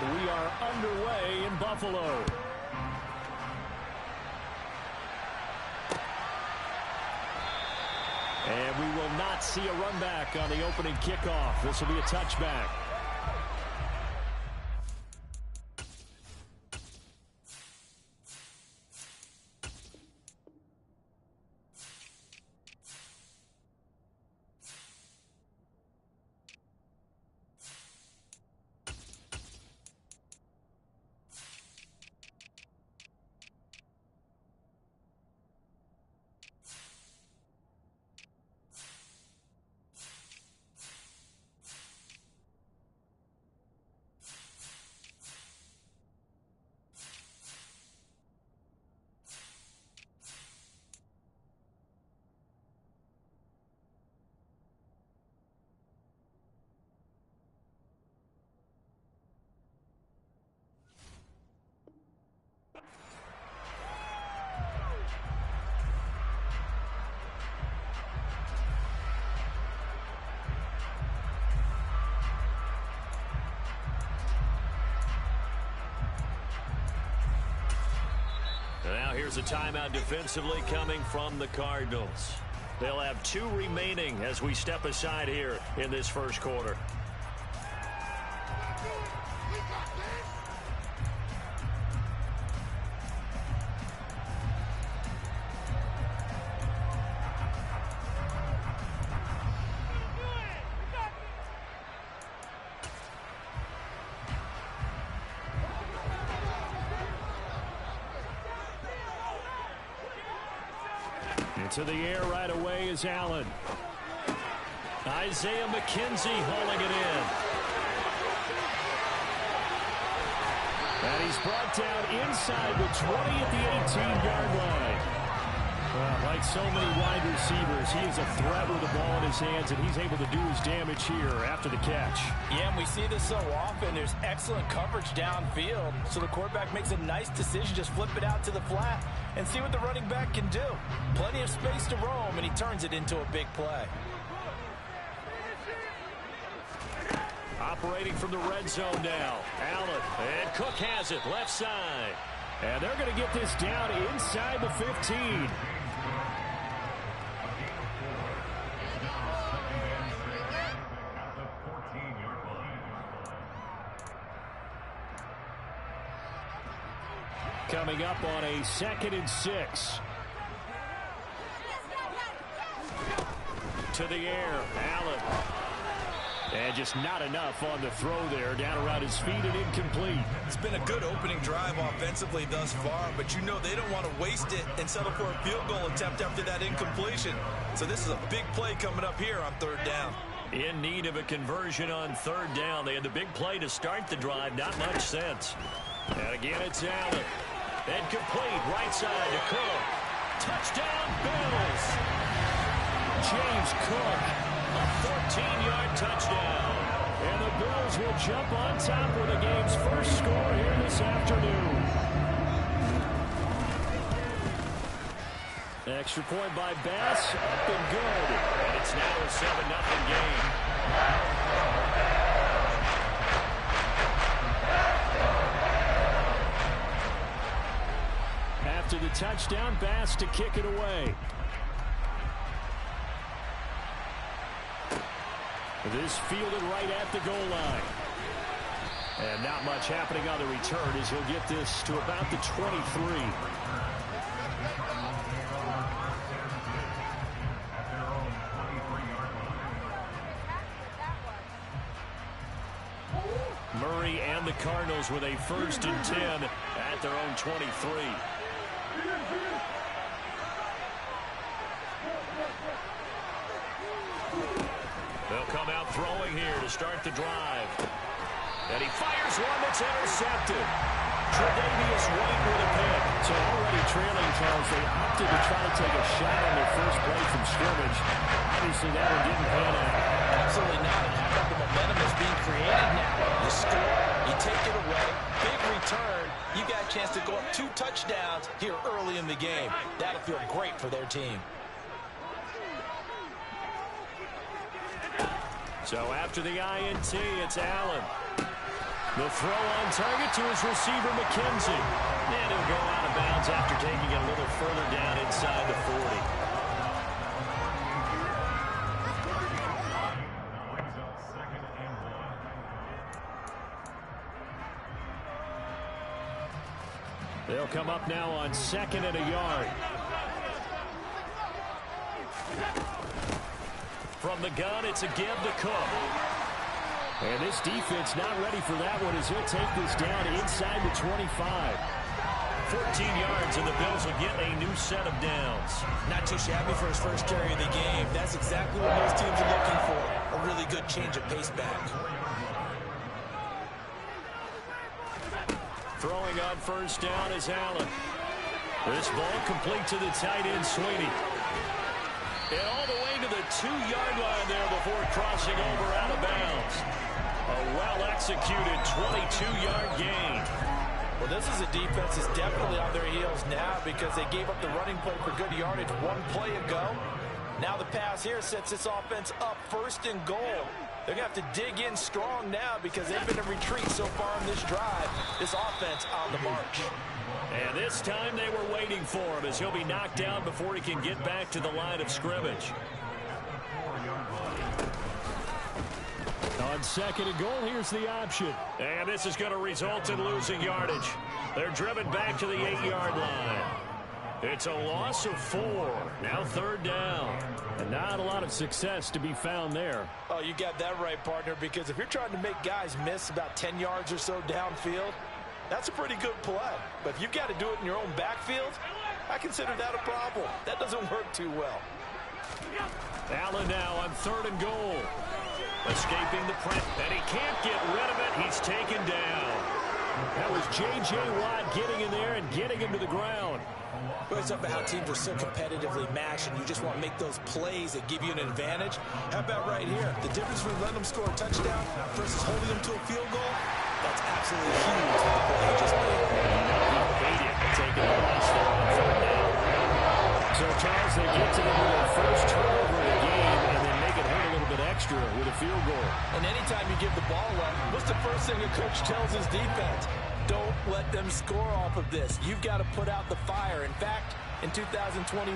And we are underway in Buffalo. And we will not see a run back on the opening kickoff. This will be a touchback. Now here's a timeout defensively coming from the Cardinals. They'll have 2 remaining as we step aside here in this first quarter. To the air right away is Allen. Isaiah McKenzie hauling it in. And he's brought down inside the 20 at the 18-yard line. Like so many wide receivers, he is a threat with the ball in his hands, and he's able to do his damage here after the catch. Yeah, and we see this so often. There's excellent coverage downfield, so the quarterback makes a nice decision, just flip it out to the flat and see what the running back can do. Plenty of space to roam, and he turns it into a big play. Operating from the red zone now. Allen, and Cook has it left side. And they're going to get this down inside the 15. Coming up on a 2nd and 6. To the air, Allen. And just not enough on the throw there. Down around his feet and incomplete. It's been a good opening drive offensively thus far, but you know they don't want to waste it and settle for a field goal attempt after that incompletion. So this is a big play coming up here on 3rd down. In need of a conversion on 3rd down. They had the big play to start the drive. Not much sense. And again, it's Allen. And complete right side to Cook. Touchdown, Bills. James Cook, a 14-yard touchdown. And the Bills will jump on top with the game's first score here this afternoon. Extra point by Bass, up and good. And it's now a 7-0 game. After the touchdown, Bass to kick it away. This fielded right at the goal line. And not much happening on the return as he'll get this to about the 23. Murray and the Cardinals with a 1st and 10 at their own 23. They'll come out throwing here to start the drive. And he fires one that's intercepted. Tre'Davious White with a pick. So already trailing, Charles, they opted to try to take a shot on their first play from scrimmage. Obviously, that one didn't pan out. Absolutely not. And how about the momentum is being created now? You score, you take it away, big return. You got a chance to go up 2 touchdowns here early in the game. That'll feel great for their team. So after the INT, it's Allen. The throw on target to his receiver, McKenzie. And he'll go out of bounds after taking it a little further down inside the 40. They'll come up now on 2nd and a yard. From the gun, it's a give to Cook. And this defense not ready for that one as he'll take this down inside the 25. 14 yards, and the Bills will get a new set of downs. Not too shabby for his first carry of the game. That's exactly what most teams are looking for. A really good change of pace back. Throwing on first down is Allen. This ball complete to the tight end, Sweeney. And all the way to the 2-yard line there before crossing over out of bounds. A well-executed 22-yard gain. Well, this is a defense that's definitely on their heels now because they gave up the running play for good yardage one play ago. Now the pass here sets this offense up 1st and goal. They're going to have to dig in strong now because they've been in retreat so far in this drive. This offense on the march. And this time they were waiting for him as he'll be knocked down before he can get back to the line of scrimmage. On 2nd and goal, here's the option. And this is going to result in losing yardage. They're driven back to the 8-yard line. It's a loss of 4. Now 3rd down. And not a lot of success to be found there. Oh, you got that right, partner, because if you're trying to make guys miss about 10 yards or so downfield, that's a pretty good play. But if you've got to do it in your own backfield, I consider that a problem. That doesn't work too well. Allen now on 3rd and goal. Escaping the press, and he can't get rid of it. He's taken down. That was J.J. Watt getting in there and getting him to the ground. Well, it's up to how teams are so competitively matched, and you just want to make those plays that give you an advantage. How about right here? The difference between letting them score a touchdown versus holding them to a field goal, that's absolutely huge with the play he just made. Taking the loss there on 3rd down. So, Charles, they get to their first turnover of the game, and then make it hurt a little bit extra with a field goal. And anytime you give the ball up, what's the first thing a coach tells his defense? Don't let them score off of this. You've got to put out the fire. In fact, in 2021,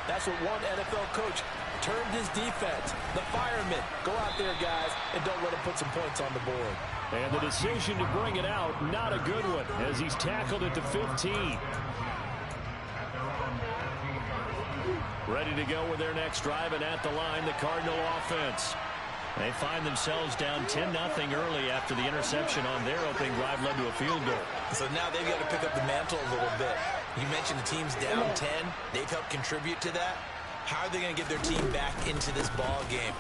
that's what one NFL coach termed his defense. The firemen. Go out there, guys, and don't let them put some points on the board. And the decision to bring it out, not a good one, as he's tackled at the 15. Ready to go with their next drive, and at the line, the Cardinal offense. They find themselves down 10-0 early after the interception on their opening drive led to a field goal. So now they've got to pick up the mantle a little bit. You mentioned the team's down 10. They've helped contribute to that. How are they going to get their team back into this ball game?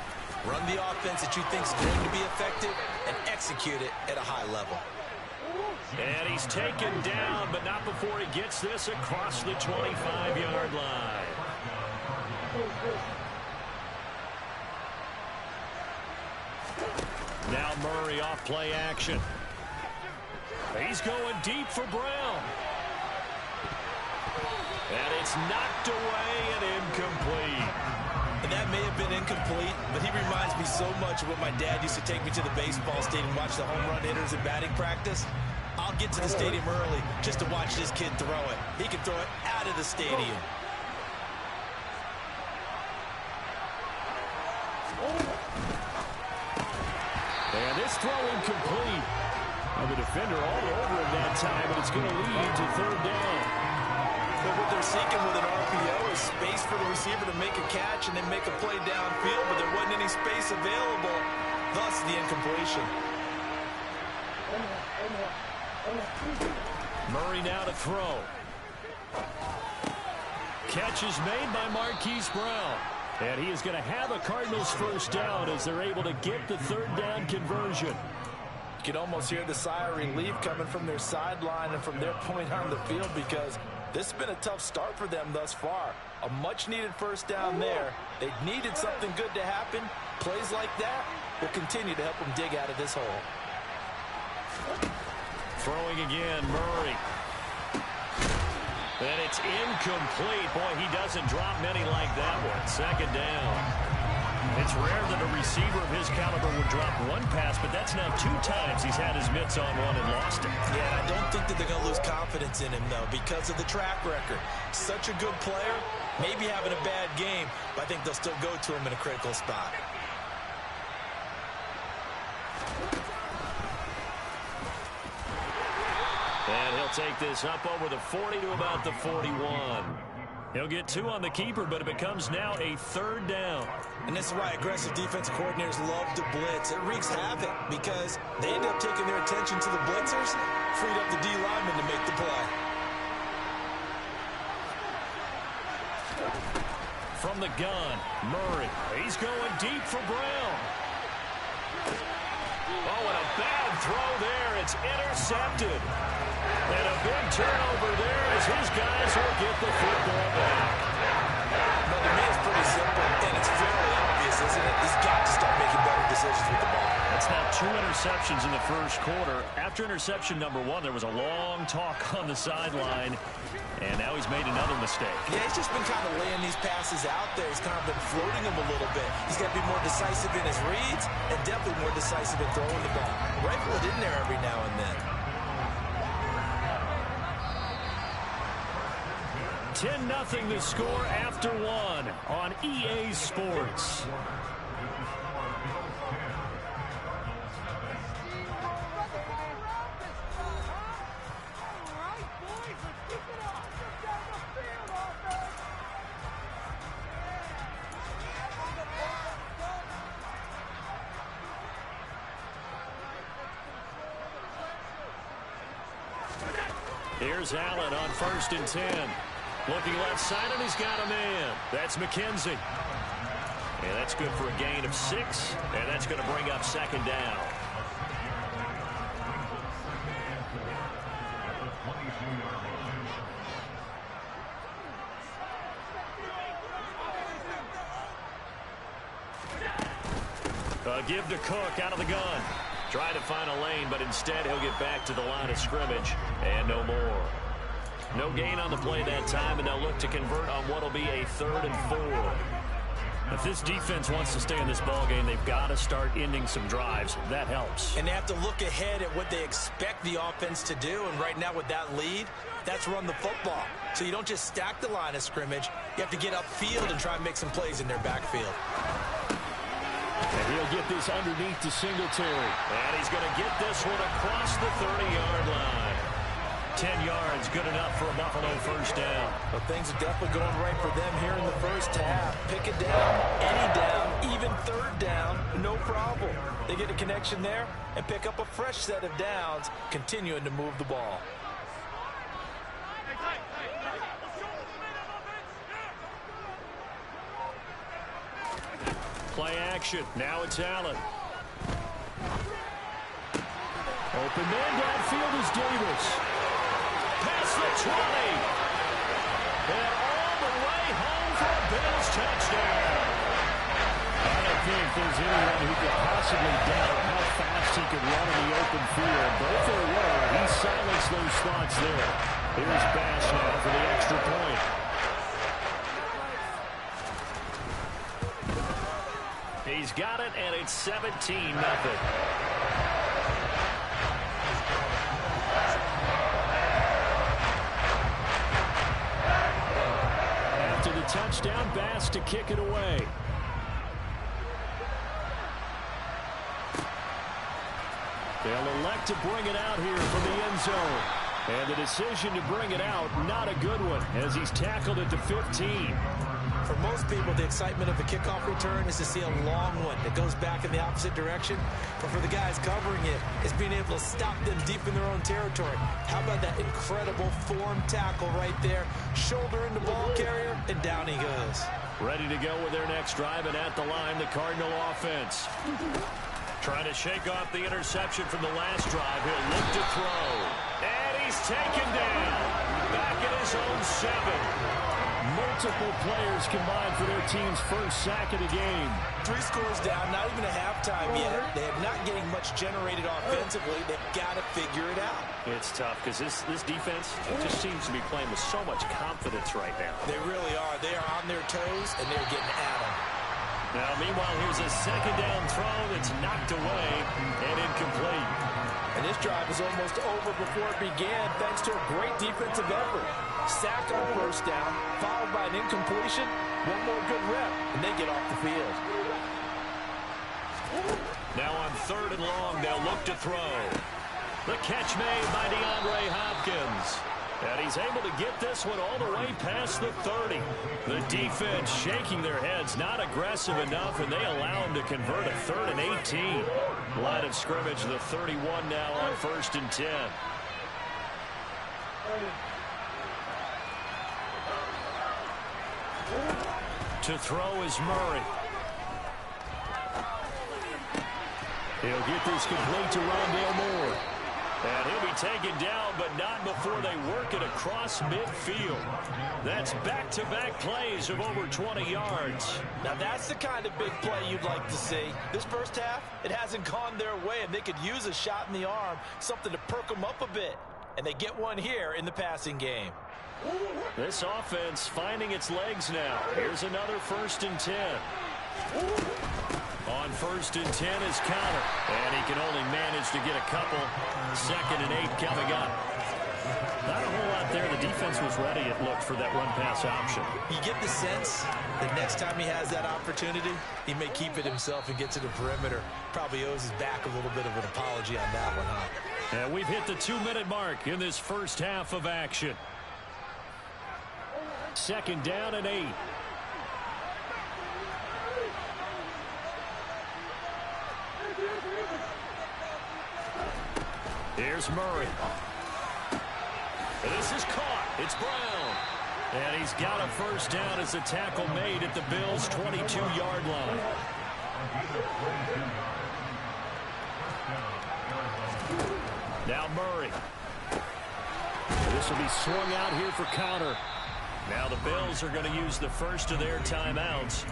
Run the offense that you think is going to be effective and execute it at a high level. And he's taken down, but not before he gets this across the 25-yard line. Now Murray off play action. He's going deep for Brown. And it's knocked away and incomplete. And that may have been incomplete, but he reminds me so much of when my dad used to take me to the baseball stadium and watch the home run hitters in batting practice. I'll get to the stadium early just to watch this kid throw it. He can throw it out of the stadium. And this throw incomplete. And the defender all over him that time, but it's going to lead to 3rd down. But what they're seeking with an RPO is space for the receiver to make a catch and then make a play downfield, but there wasn't any space available, thus the incompletion. Murray now to throw. Catch is made by Marquise Brown. And he is going to have a Cardinals first down as they're able to get the 3rd down conversion. You can almost hear the sigh of relief coming from their sideline and from their point on the field because this has been a tough start for them thus far. A much-needed first down there. They needed something good to happen. Plays like that will continue to help them dig out of this hole. Throwing again, Murray. And it's incomplete. Boy, he doesn't drop many like that one. 2nd down. It's rare that a receiver of his caliber would drop one pass, but that's now 2 times he's had his mitts on one and lost it. Yeah, I don't think that they're going to lose confidence in him, though, because of the track record. Such a good player, maybe having a bad game, but I think they'll still go to him in a critical spot. And he'll take this up over the 40 to about the 41. He'll get 2 on the keeper, but it becomes now a 3rd down. And this is why aggressive defensive coordinators love to blitz. It wreaks havoc because they end up taking their attention to the blitzers, freed up the D lineman to make the play. From the gun, Murray. He's going deep for Brown. Oh, and a bad throw there. It's intercepted. And a big turnover there as his guys will get the football back. But to me, it's pretty simple, and it's fairly obvious, isn't it? He's got to start making better decisions with the ball. That's now 2 interceptions in the first quarter. After interception number 1, there was a long talk on the sideline, and now he's made another mistake. Yeah, he's just been kind of laying these passes out there. He's kind of been floating them a little bit. He's got to be more decisive in his reads and definitely more decisive in throwing the ball. Rifle it in there every now and then. 10-0 the score after 1 on EA Sports. Here's Allen on 1st and 10. Looking left side, and he's got a man. That's McKenzie. And that's good for a gain of 6, and that's going to bring up 2nd down. Give to Cook out of the gun. Try to find a lane, but instead he'll get back to the line of scrimmage, and no more. No gain on the play that time, and they'll look to convert on what will be a 3rd and 4. If this defense wants to stay in this ballgame, they've got to start ending some drives. That helps. And they have to look ahead at what they expect the offense to do, and right now with that lead, that's run the football. So you don't just stack the line of scrimmage. You have to get upfield and try and make some plays in their backfield. And he'll get this underneath to Singletary. And he's going to get this one across the 30-yard line. 10 yards, good enough for a Buffalo 1st down. Well, things are definitely going right for them here in the first half. Pick it down, any down, even 3rd down, no problem. They get a connection there and pick up a fresh set of downs, continuing to move the ball. Play action. Now it's Allen. Open man downfield is Davis. Past the 20. And all the way home for a Bills touchdown. I don't think there's anyone who could possibly doubt how fast he could run in the open field. But if there were, he silenced those thoughts there. Here's Bass now for the extra point. He's got it, and it's 17-0. After the touchdown, Bass to kick it away. They'll elect to bring it out here from the end zone. And the decision to bring it out, not a good one, as he's tackled at the 15. For most people, the excitement of the kickoff return is to see a long one that goes back in the opposite direction. But for the guys covering it, it's being able to stop them deep in their own territory. How about that incredible form tackle right there? Shoulder in the ball carrier, and down he goes. Ready to go with their next drive, and at the line, the Cardinal offense. Trying to shake off the interception from the last drive. He'll look to throw. And he's taken down. Back at his own 7. Multiple players combined for their team's first sack of the game. 3 scores down, not even a halftime yet. They are not getting much generated offensively. They've got to figure it out. It's tough because this defense just seems to be playing with so much confidence right now. They really are. They are on their toes, and they're getting at them. Now, meanwhile, here's a second down throw that's knocked away and incomplete. And this drive is almost over before it began thanks to a great defensive effort. Sack on first down, followed by an incompletion. One more good rep, and they get off the field. Now on 3rd and long, they'll look to throw. The catch made by DeAndre Hopkins. And he's able to get this one all the way past the 30. The defense shaking their heads, not aggressive enough, and they allow him to convert a 3rd and 18. Line of scrimmage, the 31 now on 1st and 10. To throw is Murray. He'll get this complete to Rondale Moore. And he'll be taken down, but not before they work it across midfield. That's back-to-back plays of over 20 yards. Now that's the kind of big play you'd like to see. This first half, it hasn't gone their way, and they could use a shot in the arm, something to perk them up a bit. And they get one here in the passing game. This offense finding its legs now. Here's another 1st and 10. On 1st and 10 is Conner. And he can only manage to get a couple. 2nd and 8 coming up. Not a whole lot there. The defense was ready, it looked, for that run-pass option. You get the sense that next time he has that opportunity, he may keep it himself and get to the perimeter. Probably owes his back a little bit of an apology on that one, huh? And we've hit the 2-minute mark in this first half of action. 2nd down and 8. Here's Murray. This is caught. It's Brown. And he's got a first down as a tackle made at the Bills' 22-yard line. Now Murray. This will be swung out here for Conner. Now the Bills are going to use the first of their timeouts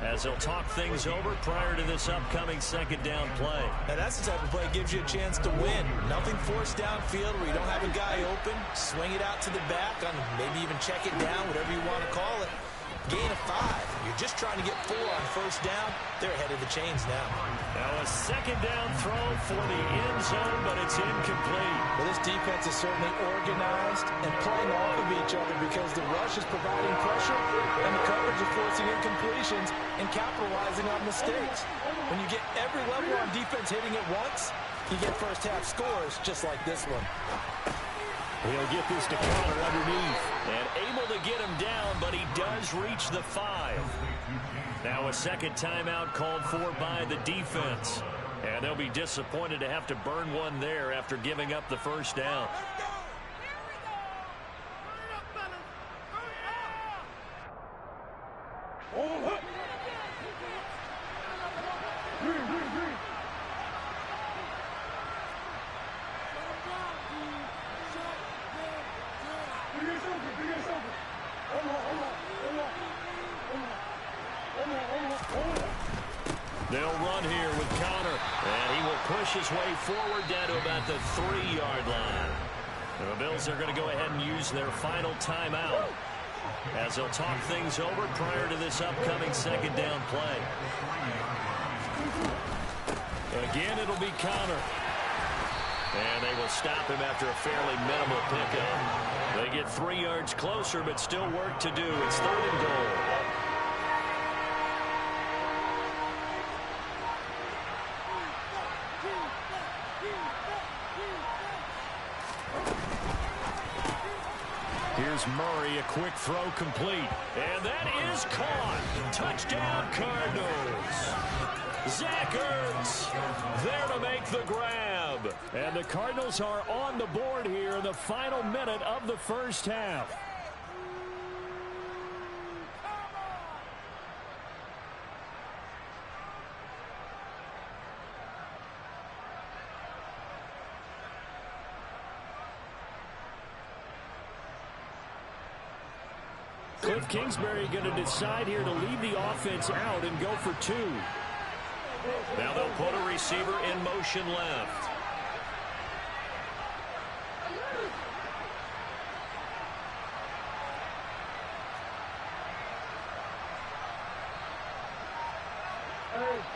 as they'll talk things over prior to this upcoming 2nd down play. Now that's the type of play that gives you a chance to win. Nothing forced downfield where you don't have a guy open. Swing it out to the back, on maybe even check it down, whatever you want to call it. Gain of 5. You're just trying to get 4 on first down. They're ahead of the chains now. Now a 2nd down throw for the end zone, but it's incomplete. Well, this defense is certainly organized and playing off of each other because the rush is providing pressure and the coverage is forcing incompletions and capitalizing on mistakes. When you get every level on defense hitting at once, you get first half scores just like this one. He'll get this to Conner underneath. And able to get him down, but he does reach the 5. Now a 2nd timeout called for by the defense. And they'll be disappointed to have to burn one there after giving up the first down. They'll run here with Conner, and he will push his way forward down to about the 3-yard line. The Bills are going to go ahead and use their final timeout as they'll talk things over prior to this upcoming 2nd down play. Again, it'll be Conner. And they will stop him after a fairly minimal pickup. They get 3 yards closer, but still work to do. It's 3rd and goal. Here's Murray, a quick throw complete. And that is caught. Touchdown, Cardinals. Zach Ertz there to make the grab. And the Cardinals are on the board here in the final minute of the first half. Cliff Kingsbury going to decide here to leave the offense out and go for 2. Now they'll put a receiver in motion left.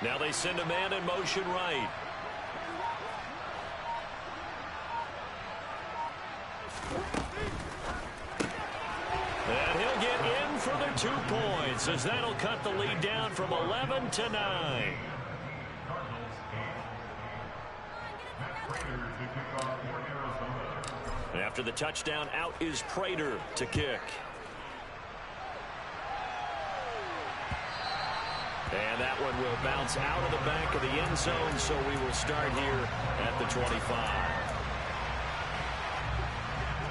Now they send a man in motion right. And he'll get in for the 2 points, as that'll cut the lead down from 11 to 9. After the touchdown, out is Prater to kick. And that one will bounce out of the back of the end zone, so we will start here at the 25.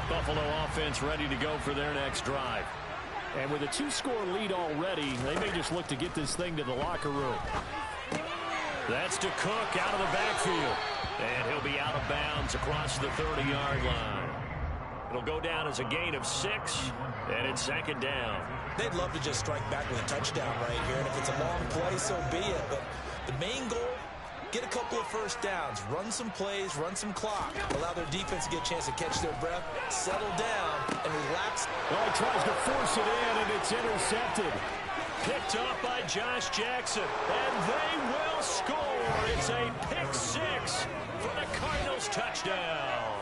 Buffalo offense ready to go for their next drive. And with a 2-score lead already, they may just look to get this thing to the locker room. That's to Cook out of the backfield. And he'll be out of bounds across the 30-yard line. It'll go down as a gain of 6, and it's second down. They'd love to just strike back with a touchdown right here, and if it's a long play, so be it. But the main goal, get a couple of first downs, run some plays, run some clock, allow their defense to get a chance to catch their breath, settle down, and relax. Well, he tries to force it in, and it's intercepted. Picked up by Josh Jackson, and they will score. It's a pick 6 for the Cardinals touchdown.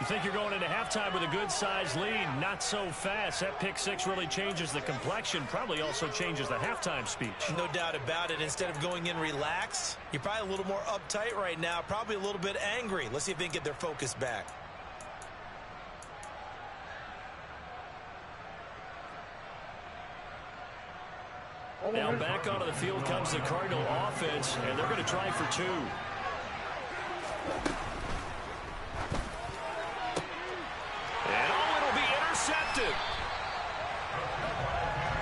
You think you're going into halftime with a good-sized lead? Not so fast. That pick 6 really changes the complexion, probably also changes the halftime speech. No doubt about it. Instead of going in relaxed, you're probably a little more uptight right now, probably a little bit angry. Let's see if they can get their focus back. Now back onto the field comes the Cardinal offense, and they're going to try for 2. And it'll be intercepted.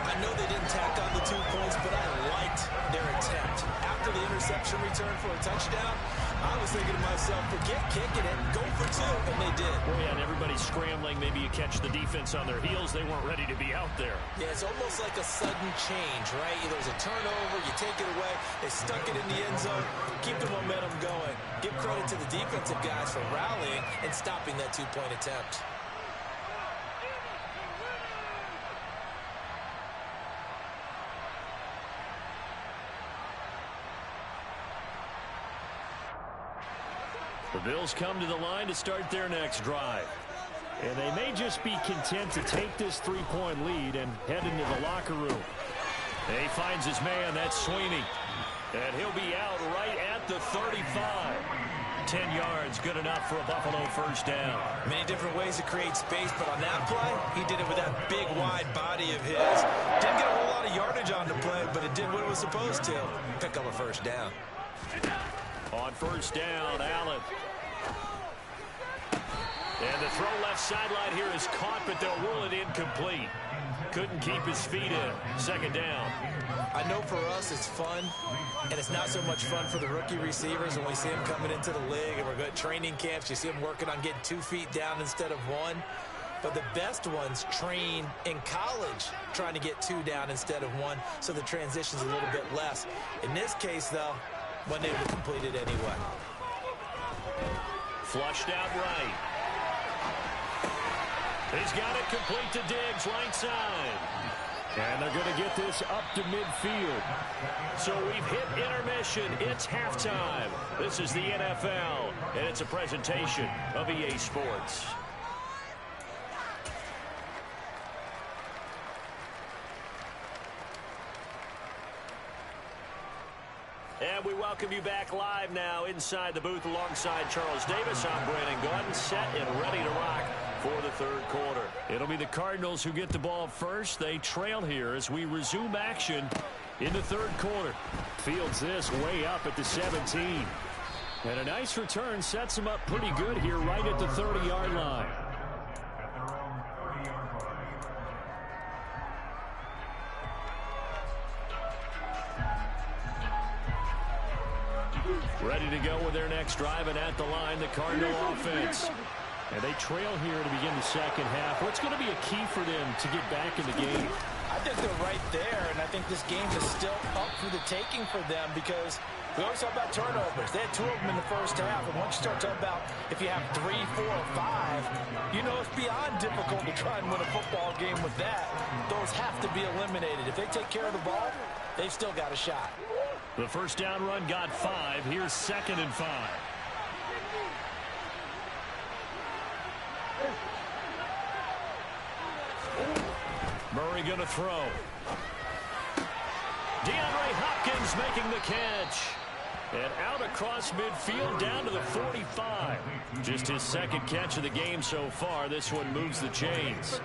I know they didn't tack on the 2 points, but I liked their attempt. After the interception return for a touchdown, I was thinking to myself, forget kicking it, go for 2, and they did. Well, yeah, and everybody's scrambling. Maybe you catch the defense on their heels. They weren't ready to be out there. Yeah, it's almost like a sudden change, right? There's a turnover, you take it away, they stuck it in the end zone, keep the momentum going. Give credit to the defensive guys for rallying and stopping that 2-point attempt. The Bills come to the line to start their next drive. And they may just be content to take this 3-point lead and head into the locker room. He finds his man, that's Sweeney. And he'll be out right at the 35. 10 yards, good enough for a Buffalo first down. Many different ways to create space, but on that play, he did it with that big, wide body of his. Didn't get a whole lot of yardage on the play, but it did what it was supposed to. Pick up a first down. On first down, Allen. And the throw left sideline here is caught, but they'll rule it incomplete. Couldn't keep his feet in. Second down. I know for us it's fun, and it's not so much fun for the rookie receivers when we see them coming into the league and we're good training camps. You see them working on getting 2 feet down instead of 1. But the best ones train in college trying to get 2 down instead of 1, so the transition's a little bit less. In this case, though, wasn't able to complete it anyway. Flushed out right. He's got it complete to Diggs, right side. And they're going to get this up to midfield. So we've hit intermission. It's halftime. This is the NFL, and it's a presentation of EA Sports. And we welcome you back live now inside the booth alongside Charles Davis. I'm Brandon Gordon, set and ready to rock for the third quarter. It'll be the Cardinals who get the ball first. They trail here as we resume action in the third quarter. Fields this way up at the 17. And a nice return sets him up pretty good here right at the 30-yard line. Ready to go with their next drive, and at the line, the Cardinal offense. And they trail here to begin the second half. What's going to be a key for them to get back in the game? I think they're right there, and I think this game is still up for the taking for them because we always talk about turnovers. They had 2 of them in the first half, and once you start talking about if you have 3, 4, or 5, you know it's beyond difficult to try and win a football game with that. Those have to be eliminated. If they take care of the ball, they've still got a shot. The first down run got 5. Here's 2nd and 5. Murray going to throw. DeAndre Hopkins making the catch. And out across midfield down to the 45. Just his 2nd catch of the game so far. This one moves the chains.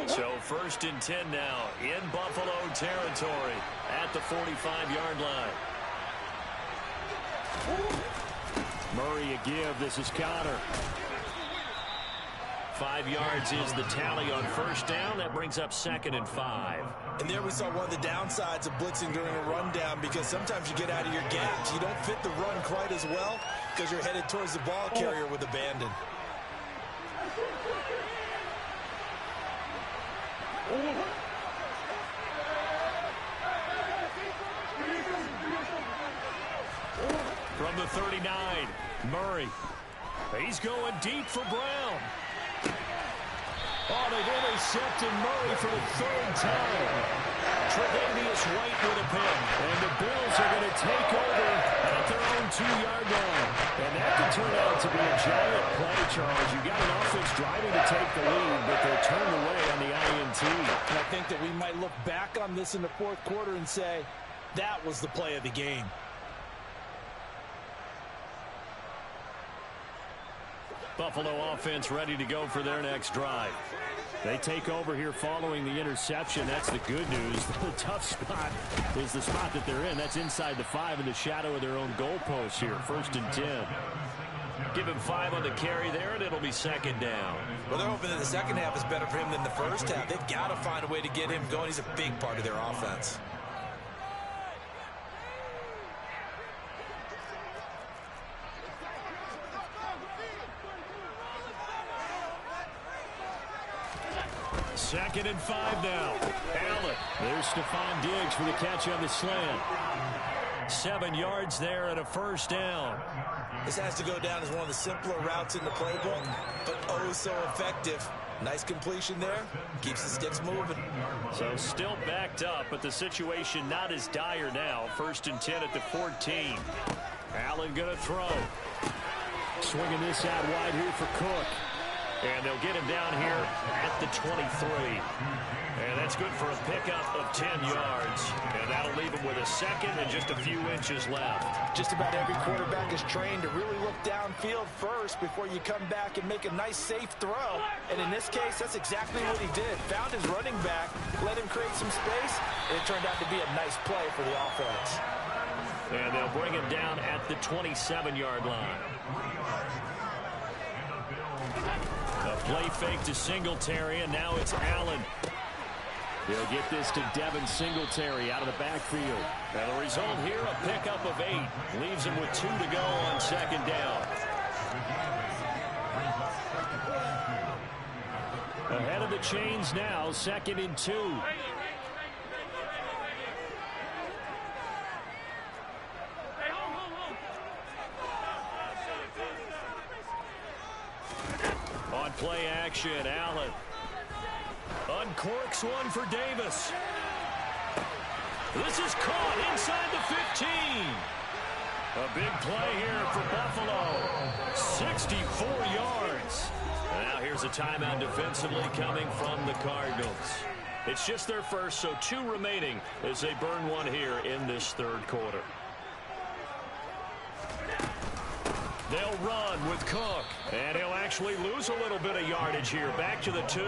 So 1st and 10 now in Buffalo territory at the 45-yard line. Murray a give. This is Conner. 5 yards is the tally on 1st down. That brings up 2nd and 5. And there we saw one of the downsides of blitzing during a rundown, because sometimes you get out of your gaps. You don't fit the run quite as well because you're headed towards the ball carrier with abandon. From the 39, Murray. He's going deep for Brown. Oh, they've intercepted Murray for the 3rd time. Tre'Davious White with a pick. And the Bills are going to take over at their own 2-yard line. And that could turn out to be a giant play, Charles. You got an offense driving to take the lead, but they're turned away on the INT. And I think that we might look back on this in the 4th quarter and say, that was the play of the game. Buffalo offense ready to go for their next drive. They take over here following the interception. That's the good news. The tough spot is the spot that they're in. That's inside the 5 in the shadow of their own goalpost here. 1st and 10. Give him 5 on the carry there, and it'll be 2nd down. Well, they're hoping that the second half is better for him than the first half. They've got to find a way to get him going. He's a big part of their offense. Second and 5 now. Allen. There's Stephon Diggs for the catch on the slant. 7 yards there and a 1st down. This has to go down as one of the simpler routes in the playbook, but oh so effective. Nice completion there. Keeps the sticks moving. So still backed up, but the situation not as dire now. 1st and 10 at the 14. Allen going to throw. Swinging this out wide here for Cook. And they'll get him down here at the 23. And that's good for a pickup of 10 yards. And that'll leave him with a 2nd and just a few inches left. Just about every quarterback is trained to really look downfield first before you come back and make a nice, safe throw. And in this case, that's exactly what he did. Found his running back, let him create some space, and it turned out to be a nice play for the offense. And they'll bring him down at the 27-yard line. A play fake to Singletary, and now it's Allen. They'll get this to Devin Singletary out of the backfield. And the result here, a pickup of 8. Leaves him with 2 to go on 2nd down. Ahead of the chains now, 2nd and 2. On play action, Allen uncorks one for Davis. This is caught inside the 15. A big play here for Buffalo. 64 yards. And now here's a timeout defensively coming from the Cardinals. It's just their first, so 2 remaining as they burn one here in this 3rd quarter. They'll run with Cook, and he'll actually lose a little bit of yardage here. Back to the 2.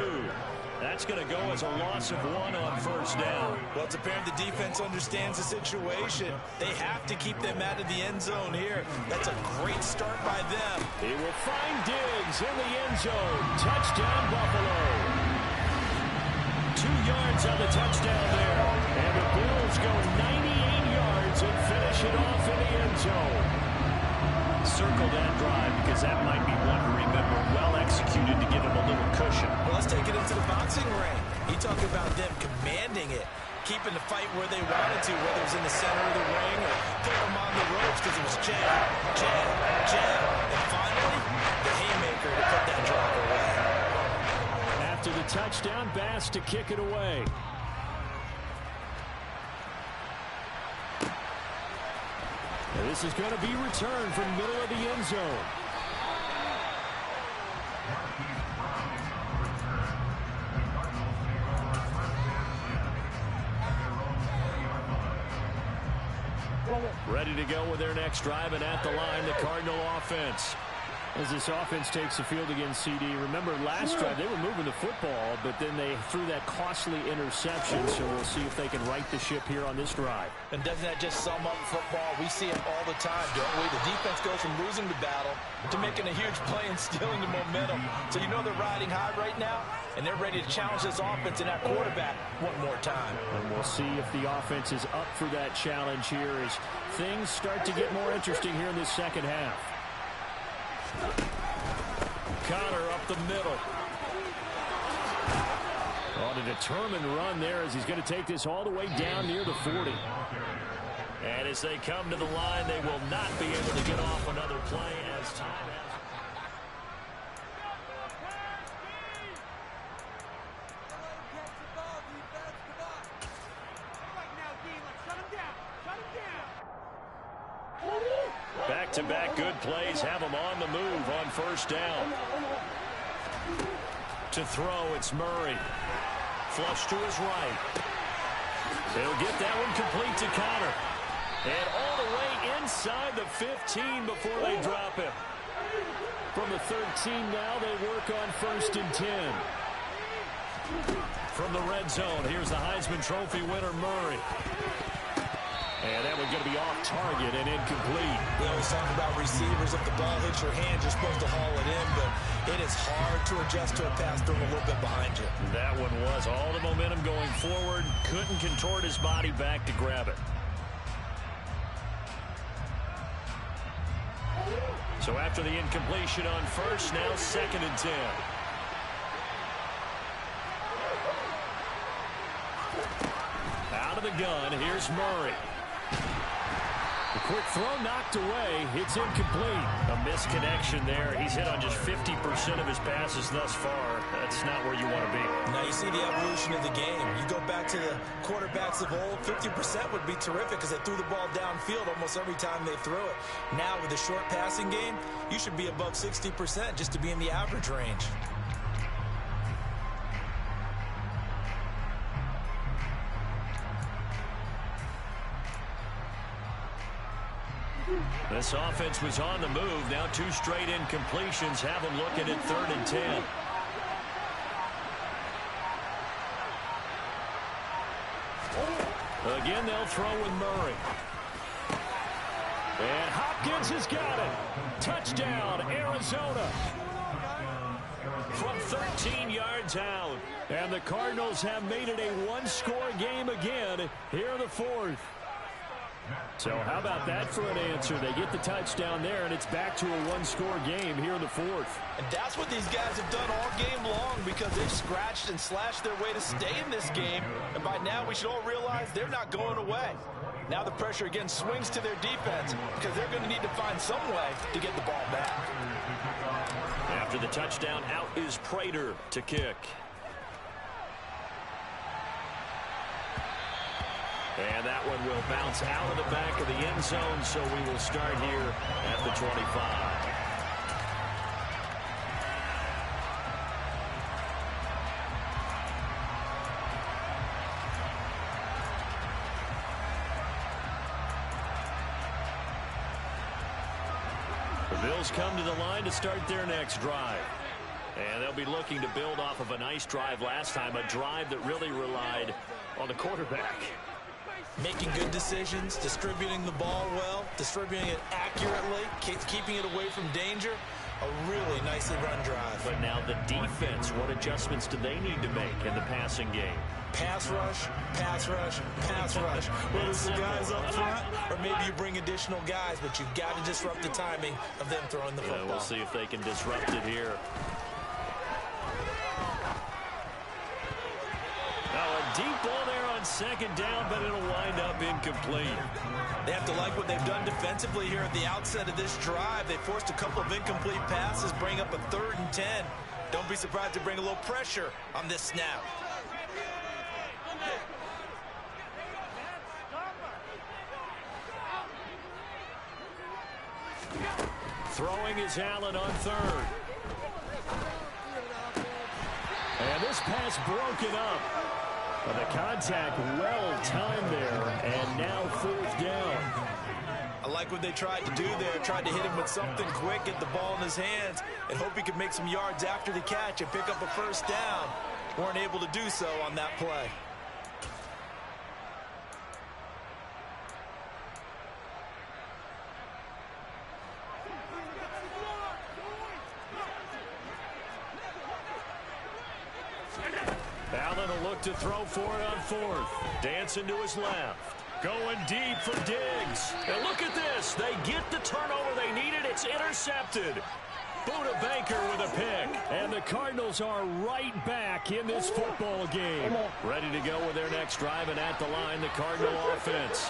That's going to go as a loss of 1 on 1st down. Well, it's apparent the defense understands the situation. They have to keep them out of the end zone here. That's a great start by them. He will find Diggs in the end zone. Touchdown, Buffalo. 2 yards on the touchdown there. And the Bills go 98 yards and finish it off in the end zone. Circle that drive because that might be one to remember. Well executed to give him a little cushion. Well, let's take it into the boxing ring. You talk about them commanding it, keeping the fight where they wanted to, whether it was in the center of the ring or putting them on the ropes because it was jab, jab, jab. And finally, the haymaker to put that drive away. After the touchdown. Bass to kick it away. And this is going to be returned from middle of the end zone. Ready to go with their next drive, and at the line, the Cardinal offense. As this offense takes the field against CD, remember last drive they were moving the football, but then they threw that costly interception, so we'll see if they can right the ship here on this drive. And doesn't that just sum up football? We see it all the time, don't we? The defense goes from losing the battle to making a huge play and stealing the momentum. So you know they're riding high right now, and they're ready to challenge this offense and that quarterback one more time. And we'll see if the offense is up for that challenge here as things start to get more interesting here in this second half. Connor up the middle. On a determined run there as he's going to take this all the way down near the 40. And as they come to the line, they will not be able to get off another play as time has. Back-to-back good plays have him on the move on first down. To throw, it's Murray. Flush to his right. He'll get that one complete to Connor. And all the way inside the 15 before they drop him. From the 13 now, they work on 1st and 10. From the red zone, here's the Heisman Trophy winner, Murray. And that one's going to be off target and incomplete. We always talk about receivers. If the ball hits your hand, you're supposed to haul it in, but it is hard to adjust to a pass thrown a little bit behind you. That one was all the momentum going forward. Couldn't contort his body back to grab it. So after the incompletion on first, now 2nd and 10. Out of the gun, here's Murray. The quick throw knocked away. It's incomplete. A misconnection there. He's hit on just 50% of his passes thus far. That's not where you want to be. Now you see the evolution of the game. You go back to the quarterbacks of old, 50% would be terrific because they threw the ball downfield almost every time they threw it. Now with the short passing game, you should be above 60% just to be in the average range. This offense was on the move. Now 2 straight incompletions have them looking at 3rd and 10. Again, they'll throw with Murray. And Hopkins has got it. Touchdown, Arizona. From 13 yards out. And the Cardinals have made it a one-score game again here in the 4th. So how about that for an answer? They get the touchdown there, and it's back to a one-score game here in the 4th. And that's what these guys have done all game long because they've scratched and slashed their way to stay in this game. And by now, we should all realize they're not going away. Now the pressure again swings to their defense because they're going to need to find some way to get the ball back. After the touchdown, out is Prater to kick. And that one will bounce out of the back of the end zone, so we will start here at the 25. The Bills come to the line to start their next drive. And they'll be looking to build off of a nice drive last time, a drive that really relied on the quarterback. Making good decisions, distributing the ball well, distributing it accurately, keeping it away from danger. A really nicely run drive. But now the defense, what adjustments do they need to make in the passing game? Pass rush, pass rush, pass rush. Whether it's the guys up front or maybe you bring additional guys, but you've got to disrupt the timing of them throwing the football. We'll see if they can disrupt it here. Now a deep ball there on 2nd down, but it'll wind up incomplete. They have to like what they've done defensively here at the outset of this drive. They forced a couple of incomplete passes, bring up a 3rd and 10. Don't be surprised to bring a little pressure on this snap. Throwing is Allen on third. And this pass broken up. But the contact well timed there, and now fourth down. I like what they tried to do there. Tried to hit him with something quick, get the ball in his hands, and hope he could make some yards after the catch and pick up a first down. Weren't able to do so on that play. Allen will look to throw for it on fourth. Dancing to his left. Going deep for Diggs. And look at this. They get the turnover they needed. It's intercepted. Buda Baker with a pick. And the Cardinals are right back in this football game. Ready to go with their next drive, and at the line, the Cardinal offense.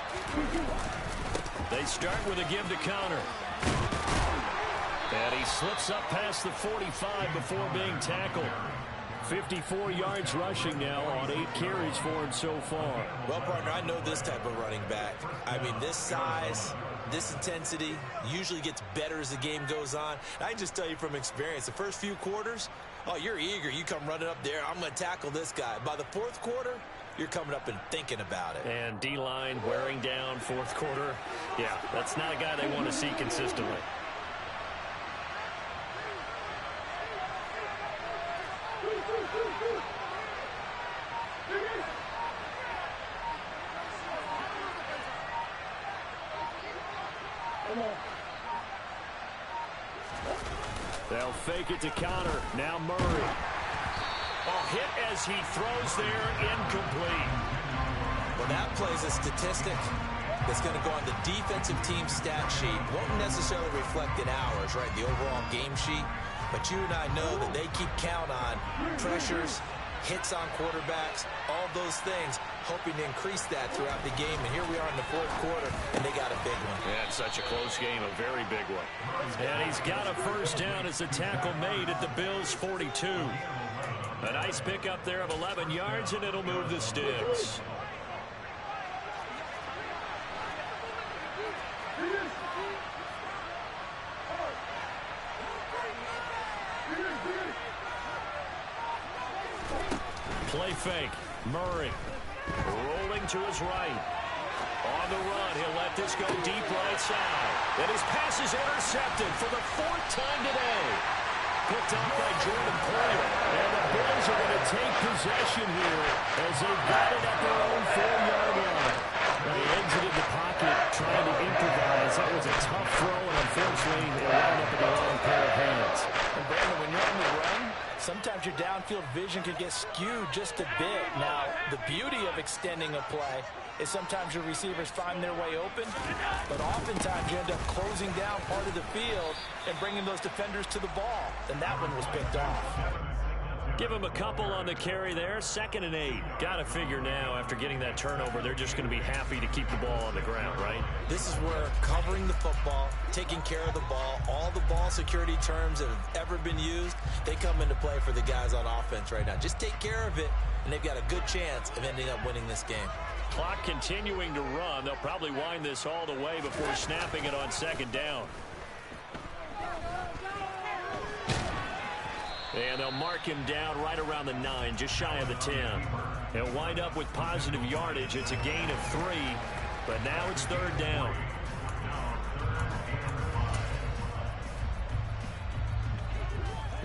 They start with a give to counter. And he slips up past the 45 before being tackled. 54 yards rushing now on 8 carries for him so far. Well, partner, I know this type of running back. I mean, this size, this intensity usually gets better as the game goes on. I can just tell you from experience, the first few quarters, oh, you're eager. You come running up there, I'm going to tackle this guy. By the fourth quarter, you're coming up and thinking about it. And D-line wearing down fourth quarter. Yeah, that's not a guy they want to see consistently. They'll fake it to counter. Now Murray. Oh, hit as he throws there, incomplete. Well, that plays a statistic that's going to go on the defensive team stat sheet. Won't necessarily reflect in ours, right, the overall game sheet. But you and I know that they keep count on pressures, hits on quarterbacks, all those things, hoping to increase that throughout the game. And here we are in the fourth quarter, and they got a big one. Yeah, it's such a close game, a very big one. And he's got a first down as the tackle made at the Bills' 42. A nice pickup there of 11 yards, and it'll move the sticks. Play fake. Murray rolling to his right. On the run, he'll let this go deep right side. And his pass is intercepted for the 4th time today. Picked off by Jordan Poyer. And the Bills are going to take possession here as they got it at their own 4-yard line. Now he exited the pocket trying to improvise. That was a tough throw, and unfortunately, it wound up in the wrong pair of hands. And Brandon, when you're on the run, sometimes your downfield vision can get skewed just a bit. Now, the beauty of extending a play is sometimes your receivers find their way open, but oftentimes you end up closing down part of the field and bringing those defenders to the ball. And that one was picked off. Give him a couple on the carry there. 2nd and 8. Got to figure now, after getting that turnover, they're just going to be happy to keep the ball on the ground, right? This is where covering the football, taking care of the ball, all the ball security terms that have ever been used, they come into play for the guys on offense right now. Just take care of it, and they've got a good chance of ending up winning this game. Clock continuing to run. They'll probably wind this all the way before snapping it on 2nd down. And they'll mark him down right around the 9, just shy of the 10. He'll wind up with positive yardage. It's a gain of 3, but now it's 3rd down.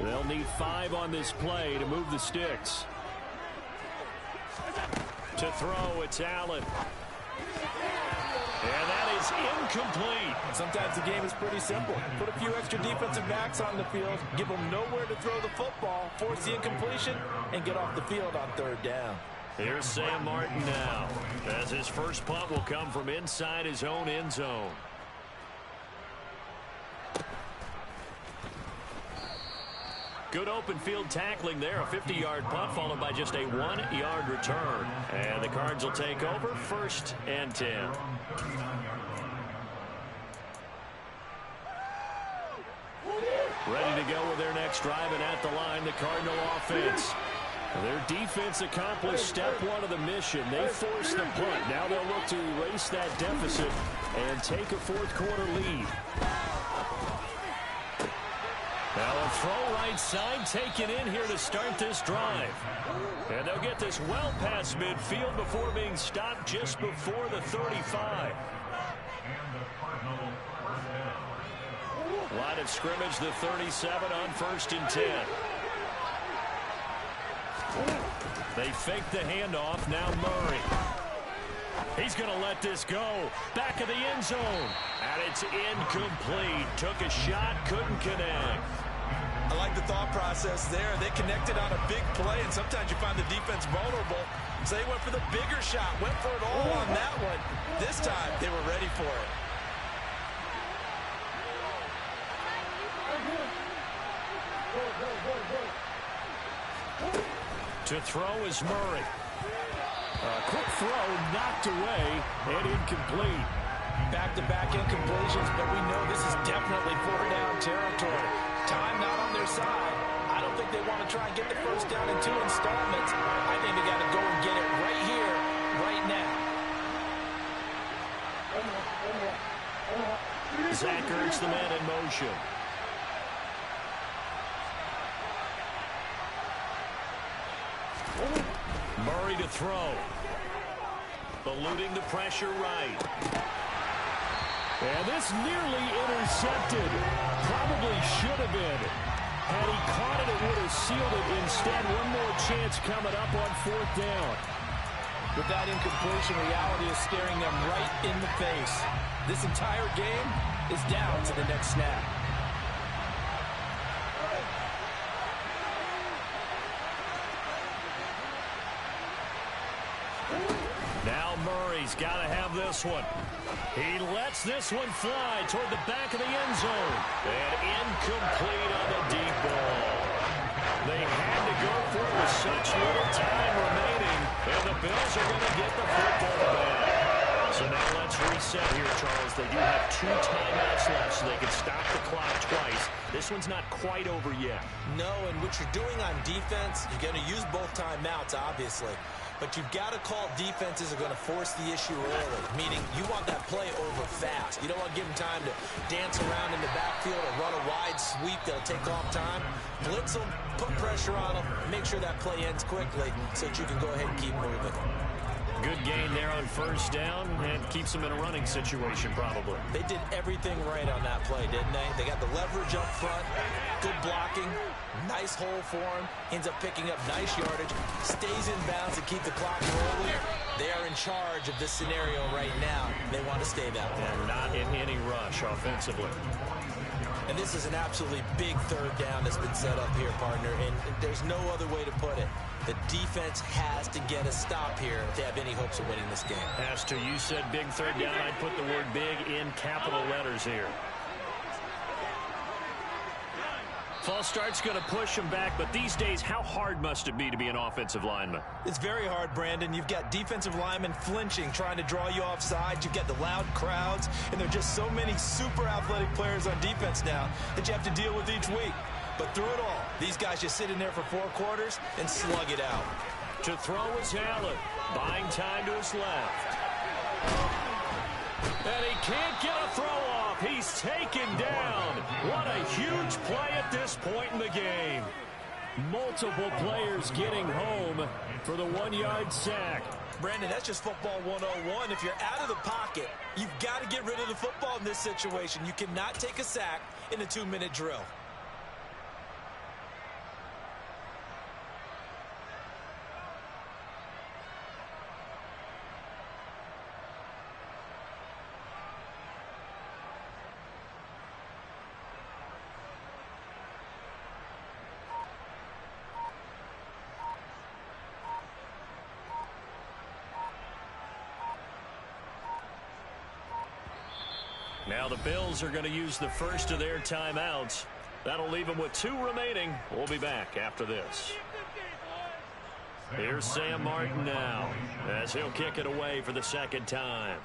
They'll need 5 on this play to move the sticks. To throw, it's Allen. And that is incomplete. Sometimes the game is pretty simple. Put a few extra defensive backs on the field, give them nowhere to throw the football, force the incompletion, and get off the field on 3rd down. Here's Sam Martin now, as his first punt will come from inside his own end zone. Good open field tackling there. A 50-yard punt followed by just a 1-yard return. And the Cards will take over 1st and 10. Ready to go with their next drive, and at the line, the Cardinal offense. Their defense accomplished step one of the mission. They forced the punt. Now they'll look to erase that deficit and take a fourth-quarter lead. Now a throw right side taken in here to start this drive. And they'll get this well past midfield before being stopped just before the 35. Line of scrimmage, the 37 on 1st and 10. They fake the handoff. Now Murray. He's going to let this go. Back of the end zone. And it's incomplete. Took a shot, couldn't connect. I like the thought process there. They connected on a big play, and sometimes you find the defense vulnerable. So they went for the bigger shot, went for it all on that one. This time, they were ready for it. To throw is Murray. A quick throw knocked away and incomplete. Back-to-back incompletions, but we know this is definitely 4-down territory. Time not on their side. I don't think they want to try and get the first down in 2 installments. I think they got to go and get it right here, right now. Zach Ertz, the man in motion. Murray to throw. Eluding the pressure right. And this nearly intercepted. Probably should have been. Had he caught it, it would have sealed it. Instead, one more chance coming up on 4th down. With that incompletion, reality is staring them right in the face. This entire game is down to the next snap. Now Murray's got to have this one. He lets this one fly toward the back of the end zone. And incomplete on the deep ball. They had to go for it with such little time remaining. And the Bills are going to get the football back. So now let's reset here, Charles. They do have 2 timeouts left, so they can stop the clock twice. This one's not quite over yet. No, and what you're doing on defense, you're going to use both timeouts, obviously. But you've got to call defenses are going to force the issue early, meaning you want that play over fast. You don't want to give them time to dance around in the backfield or run a wide sweep that'll take off time. Blitz them, put pressure on them, make sure that play ends quickly so that you can go ahead and keep moving. Good gain there on 1st down and keeps them in a running situation probably. They did everything right on that play, didn't they? They got the leverage up front, good blocking, nice hole for him, ends up picking up nice yardage, stays in bounds to keep the clock rolling. They are in charge of this scenario right now. They want to stay that way. And not in any rush offensively. And this is an absolutely big 3rd down that's been set up here, partner, and there's no other way to put it. The defense has to get a stop here if they have any hopes of winning this game. Has to. You said big 3rd down. I'd put the word big in capital letters here. False start's going to push him back, but these days, how hard must it be to be an offensive lineman? It's very hard, Brandon. You've got defensive linemen flinching, trying to draw you off sides. You've got the loud crowds, and there are just so many super athletic players on defense now that you have to deal with each week. But through it all, these guys just sit in there for 4 quarters and slug it out. To throw is Allen, buying time to his left. And he can't get a throw off. He's taken down. What a huge play at this point in the game. Multiple players getting home for the 1-yard sack. Brandon, that's just football 101. If you're out of the pocket, you've got to get rid of the football in this situation. You cannot take a sack in a 2-minute drill. Now the Bills are going to use the first of their timeouts. That'll leave them with 2 remaining. We'll be back after this. Here's Sam Martin now as he'll kick it away for the 2nd time.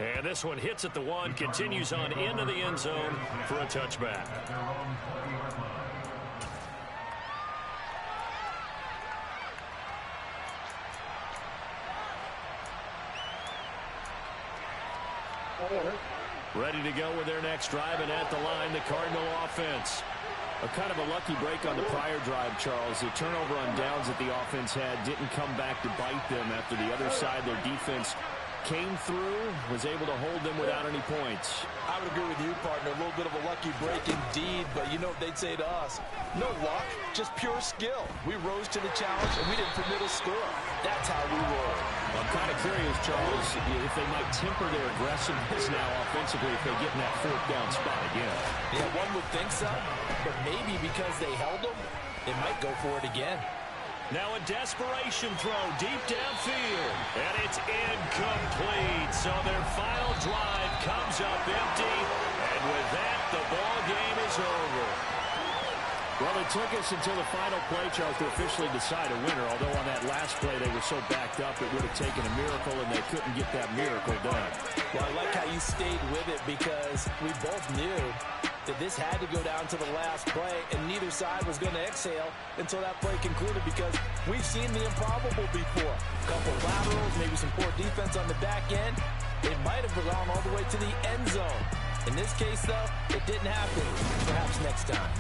And this one hits at the 1, continues on into the end zone for a touchback. Ready to go with their next drive, and at the line, the Cardinal offense. A kind of a lucky break on the prior drive, Charles. The turnover on downs that the offense had didn't come back to bite them after the other side. Their defense came through, was able to hold them without any points. I would agree with you, partner. A little bit of a lucky break indeed, but you know what they'd say to us? No luck, just pure skill. We rose to the challenge, and we didn't permit a score. That's how we roll. I'm kind of curious, Charles, if they might temper their aggressiveness now offensively if they get in that 4th down spot again. Yeah, one would think so, but maybe because they held them, they might go for it again. Now a desperation throw deep downfield, and it's incomplete. So their final drive comes up empty, and with that, the ball game is over. Well, it took us until the final play, Charles, to officially decide a winner, although on that last play they were so backed up it would have taken a miracle, and they couldn't get that miracle done. Well, I like how you stayed with it because we both knew that this had to go down to the last play, and neither side was going to exhale until that play concluded because we've seen the improbable before. A couple laterals, maybe some poor defense on the back end. It might have gone all the way to the end zone. In this case, though, it didn't happen. Perhaps next time.